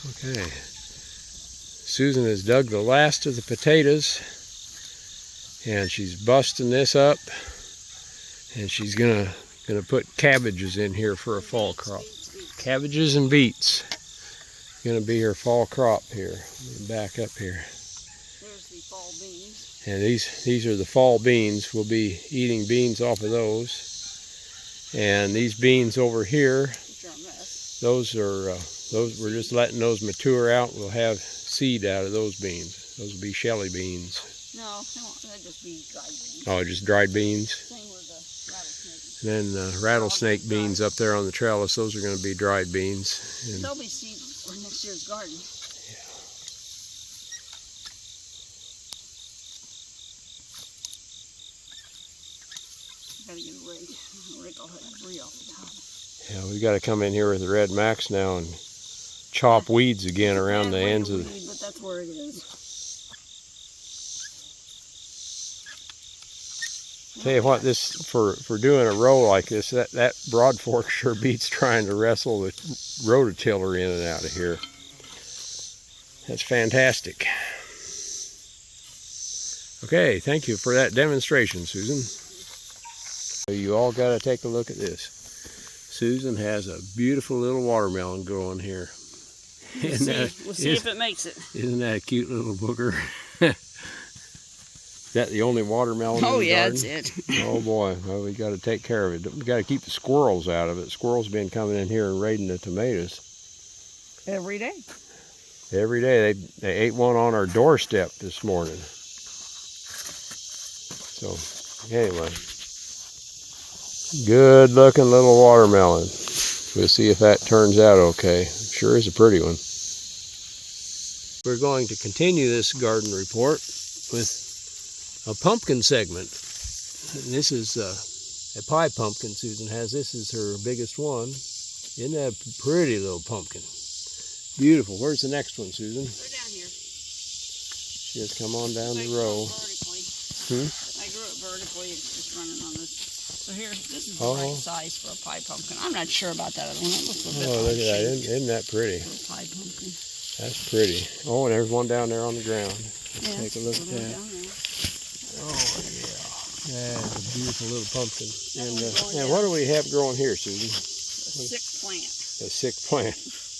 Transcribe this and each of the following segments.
Okay. Susan has dug the last of the potatoes, and she's busting this up, and she's gonna put cabbages in here for a fall crop. Cabbages and beets. Gonna be her fall crop here. Back up here. There's the fall beans. And these are the fall beans. We'll be eating beans off of those. And these beans over here, those we're just letting those mature out. We'll have seed out of those beans. Those will be Shelly beans. No, they'll just be dried beans. Oh, just dried beans. Same with the rattlesnake. And then rattlesnake beans up there on the trellis. Those are going to be dried beans. And they'll be seeds for next year's garden. Yeah. Gotta get a rig. A rig will have debris off the top. Yeah, we got to come in here with the Red Max now and chop weeds again around the ends of the... But that's where it is. Tell you what, this for doing a row like this, that broad fork sure beats trying to wrestle the rototiller in and out of here. That's fantastic. Okay, thank you for that demonstration, Susan. You all got to take a look at this. Susan has a beautiful little watermelon growing here. We'll see if it makes it. Isn't that a cute little booger? Is that the only watermelon in the yeah, garden? that's it. Oh boy, well, we got to take care of it. We got to keep the squirrels out of it. Squirrels been coming in here and raiding the tomatoes. Every day. Every day. They ate one on our doorstep this morning. So, anyway. Good looking little watermelon. We'll see if that turns out okay. Sure is a pretty one. We're going to continue this garden report with a pumpkin segment. And this is a pie pumpkin Susan has. This is her biggest one. Isn't that a pretty little pumpkin? Beautiful. Where's the next one, Susan? They're down here. She has come on down the row. I grew it vertically. It's just running on this. So here, this is the right size for a pie pumpkin. I'm not sure about that other one. It looks a bit look at that. Isn't that pretty? Pie pumpkin. That's pretty. Oh, and there's one down there on the ground. Let's take a look at that. Oh, yeah. That's a beautiful little pumpkin. And what do we have growing here, Susan? A sick plant. A sick plant.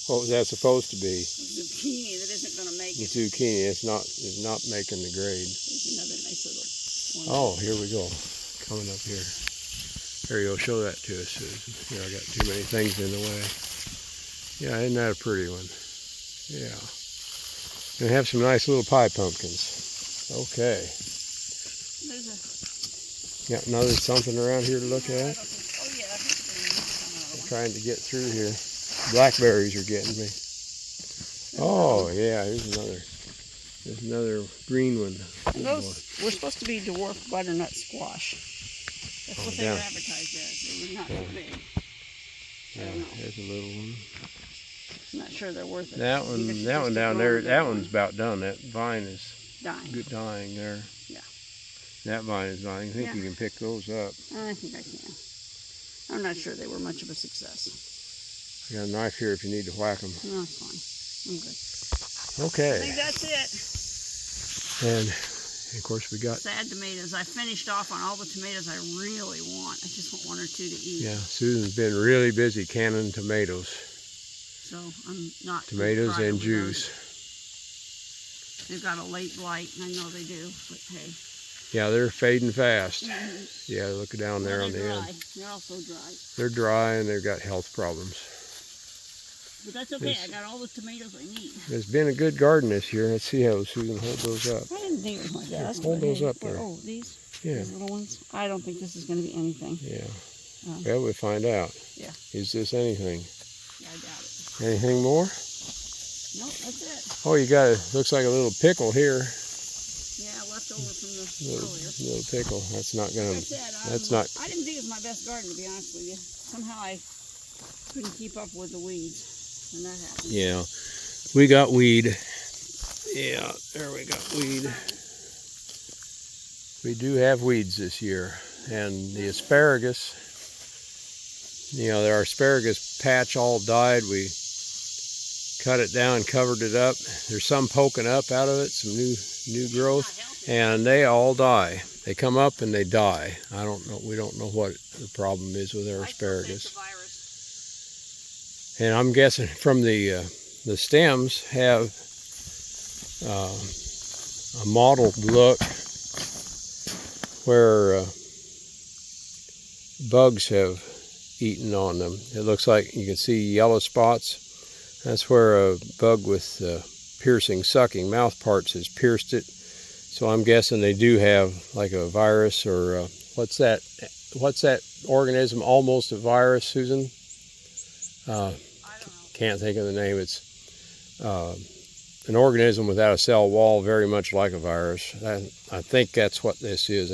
What was that supposed to be? Zucchini that isn't going to make it. The zucchini. It's not making the grade. There's another nice little one. Oh, here we go. Coming up here. Here you go. Show that to us, Susan. Here, I got too many things in the way. Yeah, isn't that a pretty one? Yeah. And have some nice little pie pumpkins. Okay. Got another something around here to look at. Oh yeah. I'm trying to get through here. Blackberries are getting me. Oh yeah, here's another green one. And those were supposed to be dwarf butternut squash. That's what they were advertised as. They were not that big. Yeah, there's a little one. I'm not sure they're worth it. That one down there, that one's about done. That vine is dying there. Yeah. That vine is dying. I think you can pick those up. I think I can. I'm not sure they were much of a success. I got a knife here if you need to whack them. No, it's fine. I'm good. Okay. I think that's it. And of course we got sad tomatoes. I finished off on all the tomatoes I really want. I just want one or two to eat. Yeah, Susan's been really busy canning tomatoes. So I'm not tomatoes and juice. They've got a late blight, and I know they do, but hey. Yeah, they're fading fast. Yeah, look down there on the end. They're also dry. They're dry and they've got health problems. But that's okay. I got all the tomatoes I need. It's been a good garden this year. Let's see how Susan holds those up. I didn't think it was my best. Hold those up there. Oh, these? Yeah. These little ones? I don't think this is going to be anything. Yeah. Well, we'll find out. Yeah. Is this anything? Yeah, I doubt it. Anything more? Nope, that's it. Oh, you got looks like a little pickle here. Yeah, left over from the earlier. Little pickle. That's not going to... I didn't think it was my best garden, to be honest with you. Somehow I couldn't keep up with the weeds. And that happened. Yeah, we got weed. Yeah, there we got weed. We do have weeds this year. And the asparagus, our asparagus patch all died. We cut it down, covered it up. There's some poking up out of it, some new growth, and they all die. They come up and they die. I don't know. We don't know what the problem is with our asparagus. And I'm guessing from the stems have a mottled look where bugs have eaten on them. It looks like you can see yellow spots. That's where a bug with piercing, sucking mouth parts has pierced it. So I'm guessing they do have like a virus or what's that organism? Almost a virus, Susan? I don't know. Can't think of the name. It's an organism without a cell wall, very much like a virus. I think that's what this is.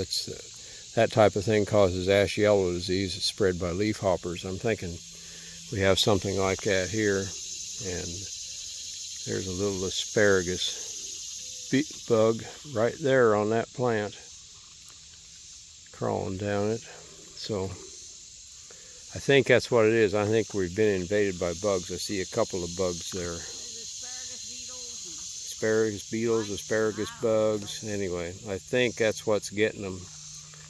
That type of thing causes ash yellow disease. It's spread by leafhoppers. I'm thinking we have something like that here. And there's a little asparagus bug right there on that plant, crawling down it. So I think that's what it is. I think we've been invaded by bugs. I see a couple of bugs there. Asparagus beetles, asparagus bugs. Anyway, I think that's what's getting them,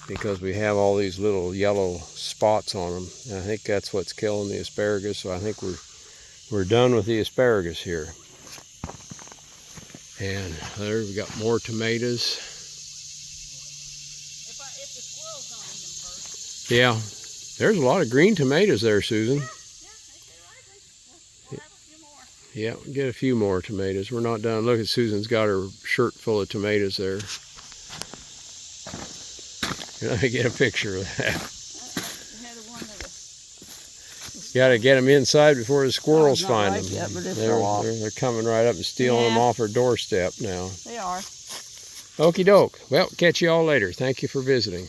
because we have all these little yellow spots on them. And I think that's what's killing the asparagus. So I think we're done with the asparagus here. And there we got more tomatoes. If the squirrels don't eat them first. Yeah, there's a lot of green tomatoes there, Susan. Yeah, they stay lively. We'll have a few more. Yeah, we'll get a few more tomatoes. We're not done. Look at Susan's got her shirt full of tomatoes there. Let me get a picture of that. Got to get them inside before the squirrels find them. Yet, but they're coming right up and stealing them off our doorstep now. They are. Okie doke. Well, catch you all later. Thank you for visiting.